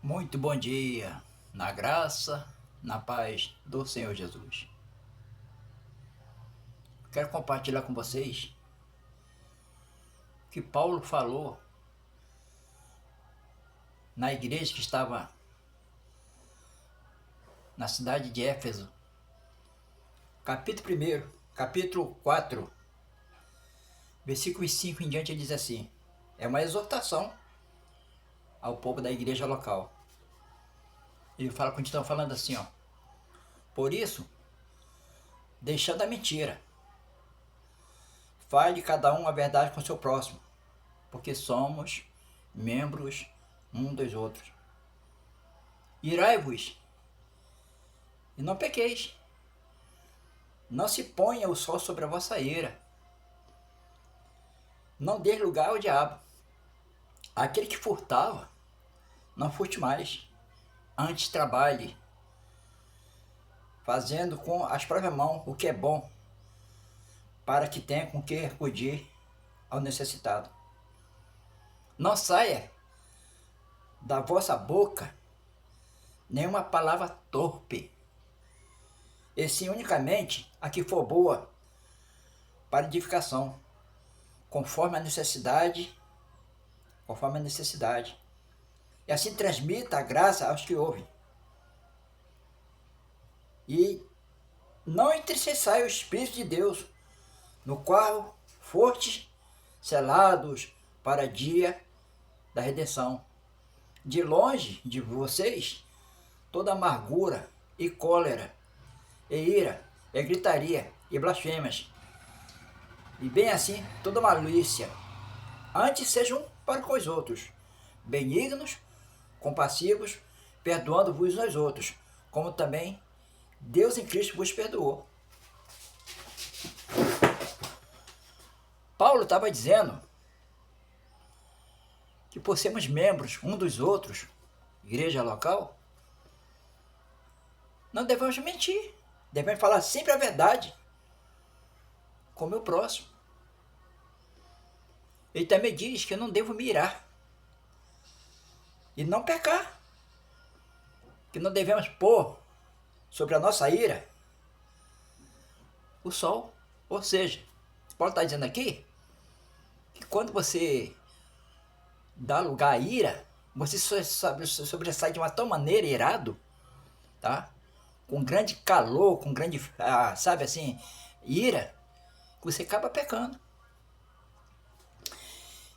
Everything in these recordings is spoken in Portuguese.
Muito bom dia, na graça, na paz do Senhor Jesus. Quero compartilhar com vocês o que Paulo falou na igreja que estava na cidade de Éfeso. Capítulo 4, versículos 5 em diante, ele diz assim: é uma exortação ao povo da igreja local. Ele continua falando assim, ó: por isso, deixando a mentira, fale cada um a verdade com o seu próximo, porque somos membros um dos outros. Irai-vos e não pequeis. Não se ponha o sol sobre a vossa ira. Não dê lugar ao diabo. Aquele que furtava, não furte mais. Antes trabalhe, fazendo com as próprias mãos o que é bom, para que tenha com que acudir ao necessitado. Não saia da vossa boca nenhuma palavra torpe, e sim unicamente a que for boa para edificação, conforme a necessidade, e assim transmita a graça aos que ouvem. E não entristeçai o Espírito de Deus, no qual fostes selados para dia da redenção. De longe de vocês toda amargura e cólera, e ira, e gritaria, e blasfêmias, e bem assim toda malícia. Antes sejam para com os outros benignos, compassivos, perdoando-vos uns aos outros, como também Deus em Cristo vos perdoou. Paulo estava dizendo que por sermos membros um dos outros, igreja local, não devemos mentir, devemos falar sempre a verdade com o meu próximo. Ele também diz que eu não devo mirar e não pecar, que não devemos pôr sobre a nossa ira o sol. Ou seja, Paulo está dizendo aqui que quando você dá lugar à ira, você sobressai de uma tal maneira irado, tá? Com grande calor, com grande, sabe assim, ira, que você acaba pecando.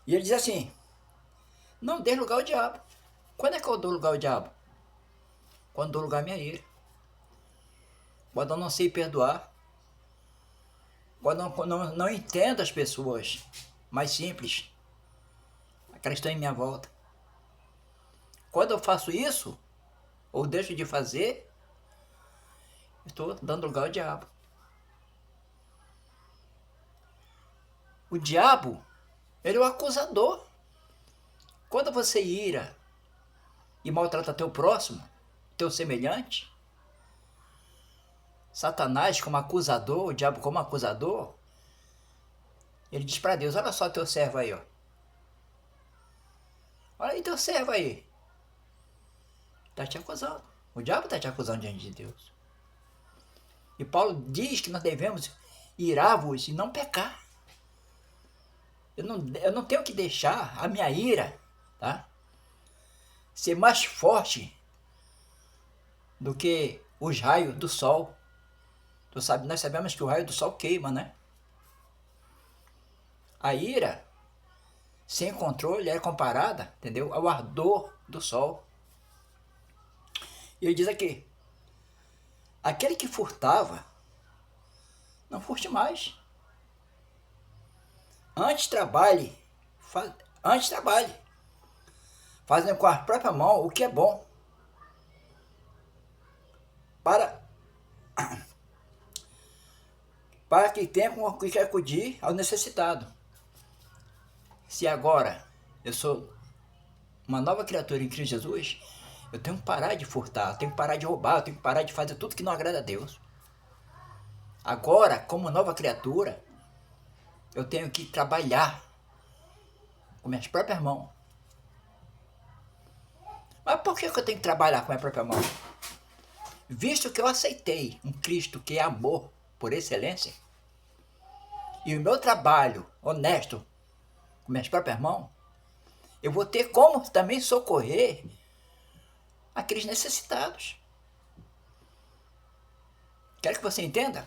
E ele diz assim: não dê lugar ao diabo. Quando é que eu dou lugar ao diabo? Quando dou lugar à minha ira. Quando eu não sei perdoar. Quando eu não entendo as pessoas mais simples, aquelas que estão em minha volta. Quando eu faço isso, ou deixo de fazer, estou dando lugar ao diabo. O diabo, ele é o acusador. Quando você ira e maltrata teu próximo, teu semelhante, Satanás como acusador, o diabo como acusador, ele diz para Deus: olha só teu servo aí, ó. Olha aí teu servo aí. Está te acusando. O diabo está te acusando diante de Deus. E Paulo diz que nós devemos irar-vos e não pecar. Eu não tenho que deixar a minha ira, tá, ser mais forte do que os raios do sol. Nós sabemos que o raio do sol queima, né? A ira, sem controle, é comparada, entendeu, ao ardor do sol. E ele diz aqui: aquele que furtava, não furte mais. Antes trabalhe, fazendo com a própria mão o que é bom, para que tenha com que acudir ao necessitado. Se agora eu sou uma nova criatura em Cristo Jesus, eu tenho que parar de furtar, eu tenho que parar de roubar, eu tenho que parar de fazer tudo que não agrada a Deus. Agora, como nova criatura, eu tenho que trabalhar com minhas próprias mãos. Mas por que que eu tenho que trabalhar com a minha própria mão? Visto que eu aceitei um Cristo que é amor por excelência, e o meu trabalho honesto com minhas próprias mãos, eu vou ter como também socorrer aqueles necessitados. Quero que você entenda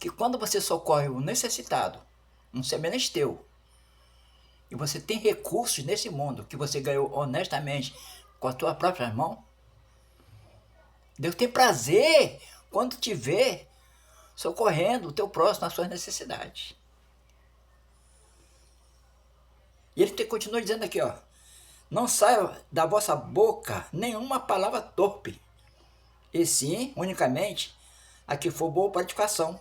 que quando você socorre o necessitado, um semelhante teu, e você tem recursos nesse mundo que você ganhou honestamente com as tuas próprias mãos, Deus tem prazer quando te vê socorrendo o teu próximo nas suas necessidades. E ele continua dizendo aqui, ó: não saia da vossa boca nenhuma palavra torpe, e sim, unicamente, a que for boa para edificação,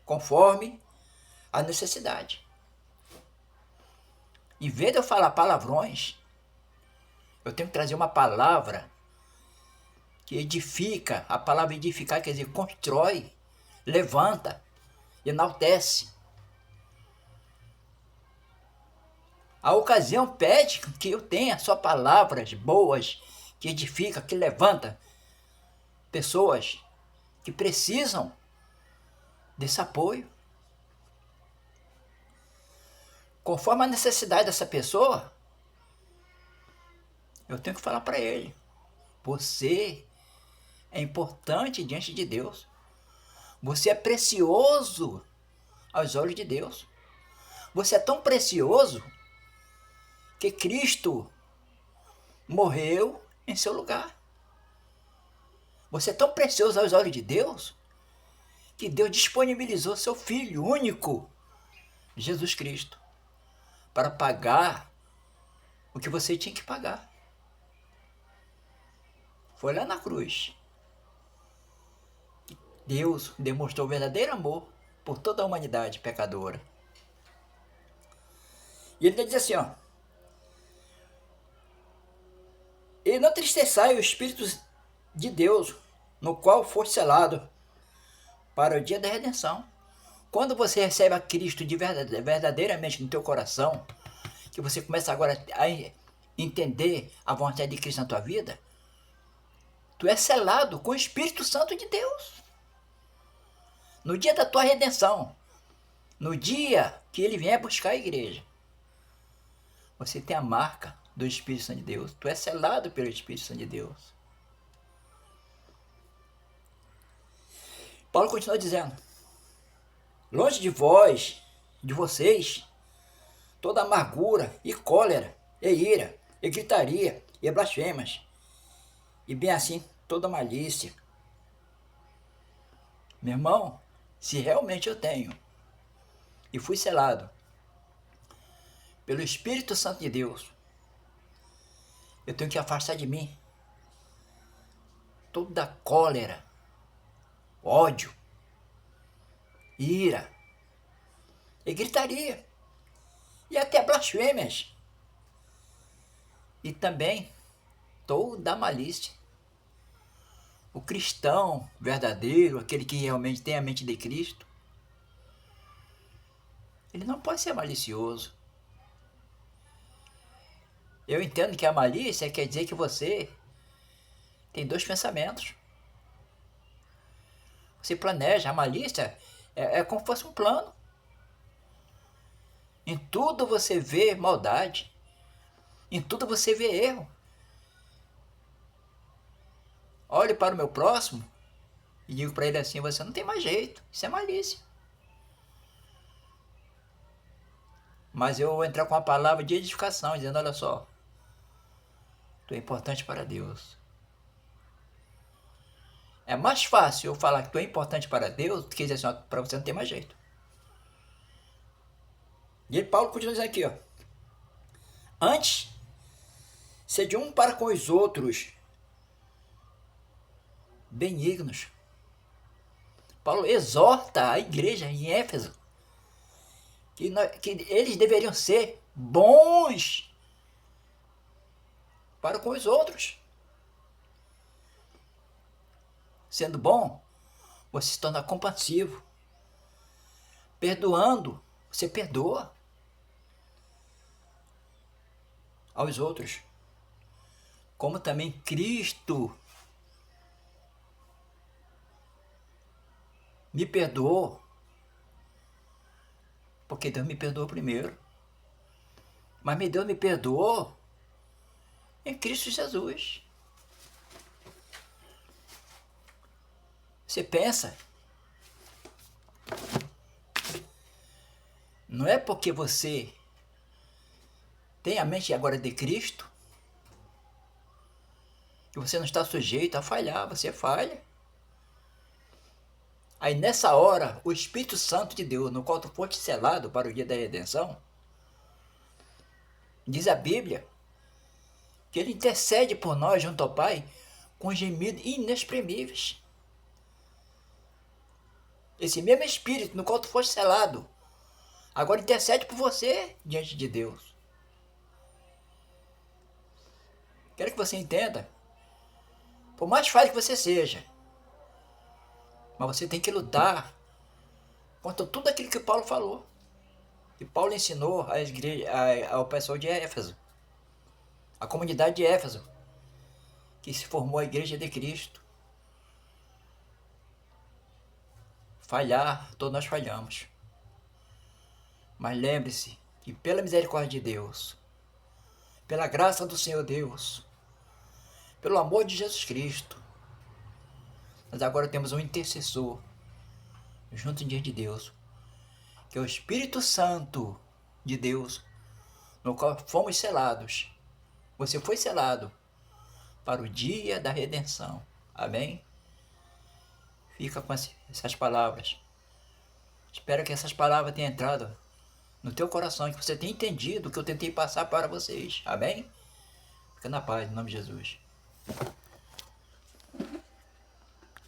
conforme a necessidade. Em vez de eu falar palavrões, eu tenho que trazer uma palavra que edifica. A palavra edificar quer dizer constrói, levanta, enaltece. A ocasião pede que eu tenha só palavras boas, que edifica, que levanta pessoas que precisam desse apoio. Conforme a necessidade dessa pessoa, eu tenho que falar para ele: você é importante diante de Deus. Você é precioso aos olhos de Deus. Você é tão precioso que Cristo morreu em seu lugar. Você é tão precioso aos olhos de Deus que Deus disponibilizou seu Filho único, Jesus Cristo, para pagar o que você tinha que pagar. Foi lá na cruz. Deus demonstrou verdadeiro amor por toda a humanidade pecadora. E ele diz assim, ó: e não entristeçai o Espírito de Deus, no qual foste selado para o dia da redenção. Quando você recebe a Cristo verdadeiramente no teu coração, que você começa agora a entender a vontade de Cristo na tua vida, tu é selado com o Espírito Santo de Deus. No dia da tua redenção, no dia que ele vier buscar a igreja, você tem a marca do Espírito Santo de Deus. Tu é selado pelo Espírito Santo de Deus. Paulo continua dizendo: longe de vós, de vocês, toda amargura e cólera, e ira, e gritaria, e blasfemas, e bem assim toda malícia. Meu irmão, se realmente eu tenho e fui selado pelo Espírito Santo de Deus, eu tenho que afastar de mim toda cólera, ódio, ira, e gritaria, e até blasfêmias, e também toda malícia. O cristão verdadeiro, aquele que realmente tem a mente de Cristo, ele não pode ser malicioso. Eu entendo que a malícia quer dizer que você tem dois pensamentos. Você planeja. A malícia é como se fosse um plano. Em tudo você vê maldade. Em tudo você vê erro. Olhe para o meu próximo e digo para ele assim: você não tem mais jeito. Isso é malícia. Mas eu vou entrar com a palavra de edificação, dizendo: olha só, tu é importante para Deus. É mais fácil eu falar que tu é importante para Deus do que dizer assim: para você não tem mais jeito. E Paulo continua dizendo aqui, ó: antes, sede um para com os outros benignos. Paulo exorta a igreja em Éfeso que eles deveriam ser bons para com os outros. Sendo bom, você se torna compassivo. Perdoando, você perdoa. aos outros, como também Cristo me perdoou, porque Deus me perdoou primeiro. Mas Deus me perdoou em Cristo Jesus. Você pensa, não é porque você tem a mente agora de Cristo que você não está sujeito a falhar, você falha. Aí nessa hora, o Espírito Santo de Deus, no qual tu foste selado para o dia da redenção, diz a Bíblia que ele intercede por nós junto ao Pai com gemidos inexprimíveis. Esse mesmo Espírito no qual tu foste selado, agora intercede por você diante de Deus. Quero que você entenda, por mais falho que você seja, mas você tem que lutar contra tudo aquilo que Paulo falou. E Paulo ensinou ao pessoal de Éfeso, a comunidade de Éfeso, que se formou a igreja de Cristo. Falhar, todos nós falhamos. Mas lembre-se que pela misericórdia de Deus, pela graça do Senhor Deus, pelo amor de Jesus Cristo, nós agora temos um intercessor junto diante de Deus, que é o Espírito Santo de Deus, no qual fomos selados. Você foi selado para o dia da redenção. Amém? Fica com essas palavras. Espero que essas palavras tenham entrado no teu coração, que você tenha entendido o que eu tentei passar para vocês. Amém? Fica na paz, em nome de Jesus.